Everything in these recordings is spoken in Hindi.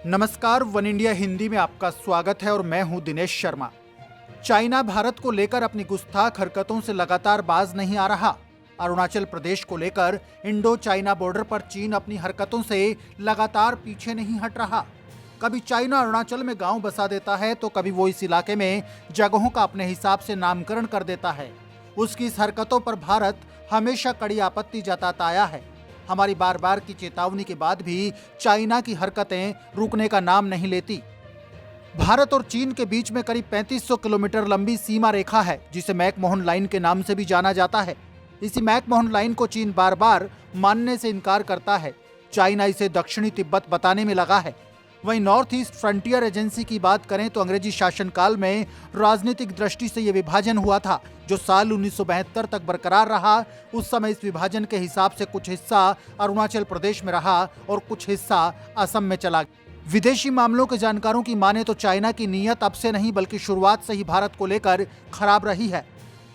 नमस्कार, वन इंडिया हिंदी में आपका स्वागत है और मैं हूं दिनेश शर्मा। चाइना भारत को लेकर अपनी गुस्ताख हरकतों से लगातार बाज नहीं आ रहा। अरुणाचल प्रदेश को लेकर इंडो चाइना बॉर्डर पर चीन अपनी हरकतों से लगातार पीछे नहीं हट रहा। कभी चाइना अरुणाचल में गांव बसा देता है तो कभी वो इस इलाके में जगहों का अपने हिसाब से नामकरण कर देता है। उसकी इस हरकतों पर भारत हमेशा कड़ी आपत्ति जताता आया है। हमारी बार बार की चेतावनी के बाद भी चाइना की हरकतें रुकने का नाम नहीं लेती। भारत और चीन के बीच में करीब 3500 किलोमीटर लंबी सीमा रेखा है, जिसे मैकमोहन लाइन के नाम से भी जाना जाता है। इसी मैकमोहन लाइन को चीन बार बार मानने से इनकार करता है। चाइना इसे दक्षिणी तिब्बत बताने में लगा है। वहीं नॉर्थ ईस्ट फ्रंटियर एजेंसी की बात करें तो अंग्रेजी शासनकाल में राजनीतिक दृष्टि से यह विभाजन हुआ था, जो साल 1972 तक बरकरार रहा। उस समय इस विभाजन के हिसाब से कुछ हिस्सा अरुणाचल प्रदेश में रहा और कुछ हिस्सा असम में चला गया। विदेशी मामलों के जानकारों की माने तो चाइना की नीयत अब से नहीं बल्कि शुरुआत से ही भारत को लेकर खराब रही है।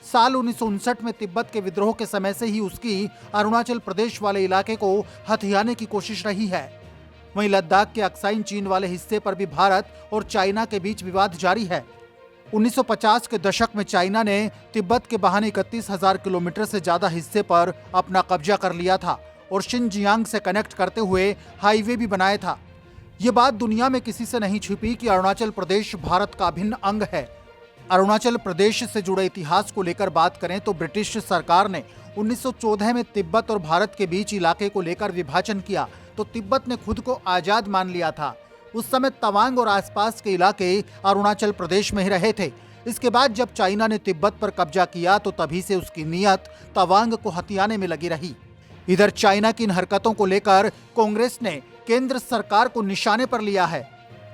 साल 1959 में तिब्बत के विद्रोह के समय से ही उसकी अरुणाचल प्रदेश वाले इलाके को हथियाने की कोशिश रही है। वहीं लद्दाख के अक्साइन चीन वाले हिस्से पर भी भारत और चाइना के बीच विवाद जारी है। 1950 के दशक में चाइना ने तिब्बत के बहाने 31,000 किलोमीटर से ज्यादा हिस्से पर अपना कब्जा कर लिया था और शिनजियांग से कनेक्ट करते हुए हाईवे भी बनाया था। ये बात दुनिया में किसी से नहीं छिपी कि अरुणाचल प्रदेश भारत का अभिन्न अंग है। अरुणाचल प्रदेश से जुड़े इतिहास को लेकर बात करें तो ब्रिटिश सरकार ने 1914 में तिब्बत और भारत के बीच इलाके को लेकर विभाजन किया तो तिब्बत ने खुद को आजाद मान लिया था। उस समय तवांग और आसपास के इलाके अरुणाचल प्रदेश में ही रहे थे। इसके बाद जब चाइना ने तिब्बत पर कब्जा किया तो तभी से उसकी नीयत तवांग को हथियाने में लगी रही। इधर चाइना की इन हरकतों को लेकर कांग्रेस ने केंद्र सरकार को निशाने पर लिया है।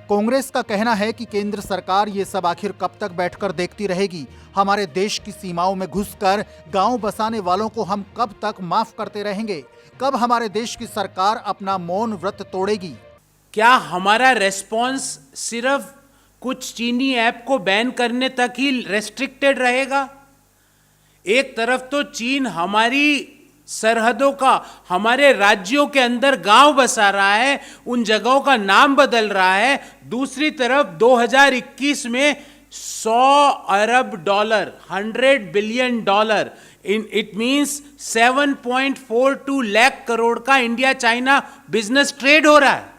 कांग्रेस का कहना है कि केंद्र सरकार ये सब आखिर कब तक बैठकर देखती रहेगी। हमारे देश की सीमाओं में घुसकर गांव बसाने वालों को हम कब तक माफ करते रहेंगे? कब हमारे देश की सरकार अपना मौन व्रत तोड़ेगी? क्या हमारा रेस्पॉन्स सिर्फ कुछ चीनी ऐप को बैन करने तक ही रेस्ट्रिक्टेड रहेगा? एक तरफ तो चीन हमारी सरहदों का, हमारे राज्यों के अंदर गांव बसा रहा है, उन जगहों का नाम बदल रहा है। दूसरी तरफ 2021 में 100 अरब dollar, 100 billion dollar, it means 7.42 lakh crore का इंडिया चाइना बिजनेस ट्रेड हो रहा है।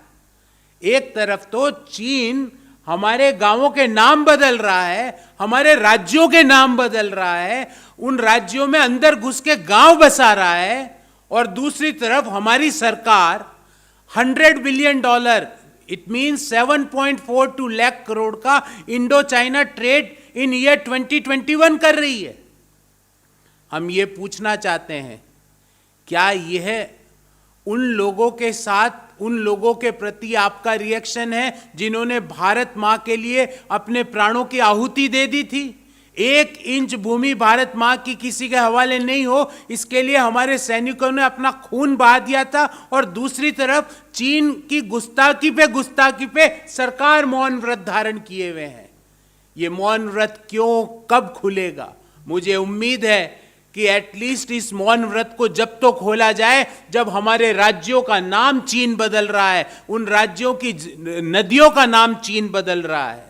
एक तरफ तो चीन हमारे गांवों के नाम बदल रहा है, हमारे राज्यों के नाम बदल रहा है, उन राज्यों में अंदर घुस के गांव बसा रहा है, और दूसरी तरफ हमारी सरकार 100 billion dollar, it means 7.42 lakh crore का Indo China trade in year 2021 कर रही है। हम ये पूछना चाहते हैं, क्या यह उन लोगों के साथ, उन लोगों के प्रति आपका रिएक्शन है जिन्होंने भारत मां के लिए अपने प्राणों की आहुति दे दी थी? 1 इंच भूमि भारत मां की किसी के हवाले नहीं हो, इसके लिए हमारे सैनिकों ने अपना खून बहा दिया था। और दूसरी तरफ चीन की गुस्ताखी पे सरकार मौन व्रत धारण किए हुए हैं। ये मौन व्रत क्यों, कब खुलेगा? मुझे उम्मीद है कि एटलीस्ट इस मौन व्रत को जब तो खोला जाए जब हमारे राज्यों का नाम चीन बदल रहा है, उन राज्यों की नदियों का नाम चीन बदल रहा है।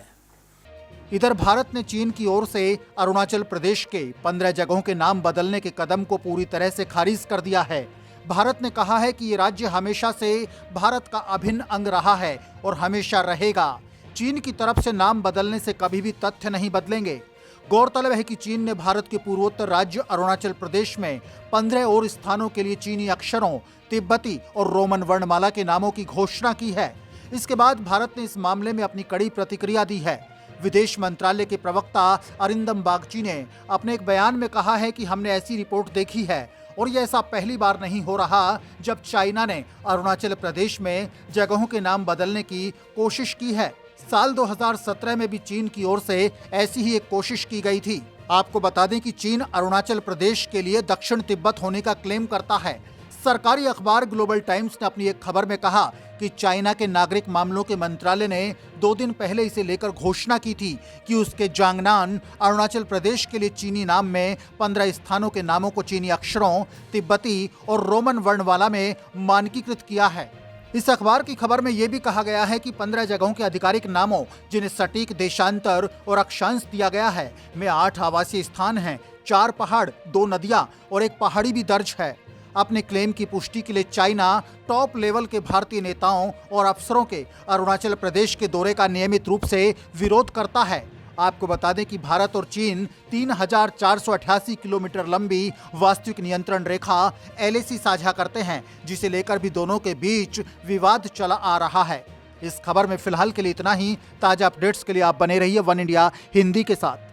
इधर भारत ने चीन की ओर से अरुणाचल प्रदेश के 15 जगहों के नाम बदलने के कदम को पूरी तरह से खारिज कर दिया है। भारत ने कहा है कि ये राज्य हमेशा से भारत का अभिन्न अंग रहा है और हमेशा रहेगा। चीन की तरफ से नाम बदलने से कभी भी तथ्य नहीं बदलेंगे। गौरतलब है कि चीन ने भारत के पूर्वोत्तर राज्य अरुणाचल प्रदेश में 15 और स्थानों के लिए चीनी अक्षरों, तिब्बती और रोमन वर्णमाला के नामों की घोषणा की है। इसके बाद भारत ने इस मामले में अपनी कड़ी प्रतिक्रिया दी है। विदेश मंत्रालय के प्रवक्ता अरिंदम बागची ने अपने एक बयान में कहा है कि हमने ऐसी रिपोर्ट देखी है और यह ऐसा पहली बार नहीं हो रहा जब चाइना ने अरुणाचल प्रदेश में जगहों के नाम बदलने की कोशिश की है। साल 2017 में भी चीन की ओर से ऐसी ही एक कोशिश की गई थी। आपको बता दें कि चीन अरुणाचल प्रदेश के लिए दक्षिण तिब्बत होने का क्लेम करता है। सरकारी अखबार ग्लोबल टाइम्स ने अपनी एक खबर में कहा कि चाइना के नागरिक मामलों के मंत्रालय ने 2 दिन पहले इसे लेकर घोषणा की थी कि उसके जांगनान अरुणाचल प्रदेश के लिए चीनी नाम में 15 स्थानों के नामों को चीनी अक्षरों, तिब्बती और रोमन वर्णमाला में मानकीकृत किया है। इस अखबार की खबर में यह भी कहा गया है कि 15 जगहों के आधिकारिक नामों, जिन्हें सटीक देशांतर और अक्षांश दिया गया है, में 8 आवासीय स्थान हैं, 4 पहाड़, 2 नदियां और एक पहाड़ी भी दर्ज है। अपने क्लेम की पुष्टि के लिए चाइना टॉप लेवल के भारतीय नेताओं और अफसरों के अरुणाचल प्रदेश के दौरे का नियमित रूप से विरोध करता है। आपको बता दें कि भारत और चीन 3,488 किलोमीटर लंबी वास्तविक नियंत्रण रेखा LAC साझा करते हैं, जिसे लेकर भी दोनों के बीच विवाद चला आ रहा है। इस खबर में फिलहाल के लिए इतना ही। ताजा अपडेट्स के लिए आप बने रहिए वन इंडिया हिंदी के साथ।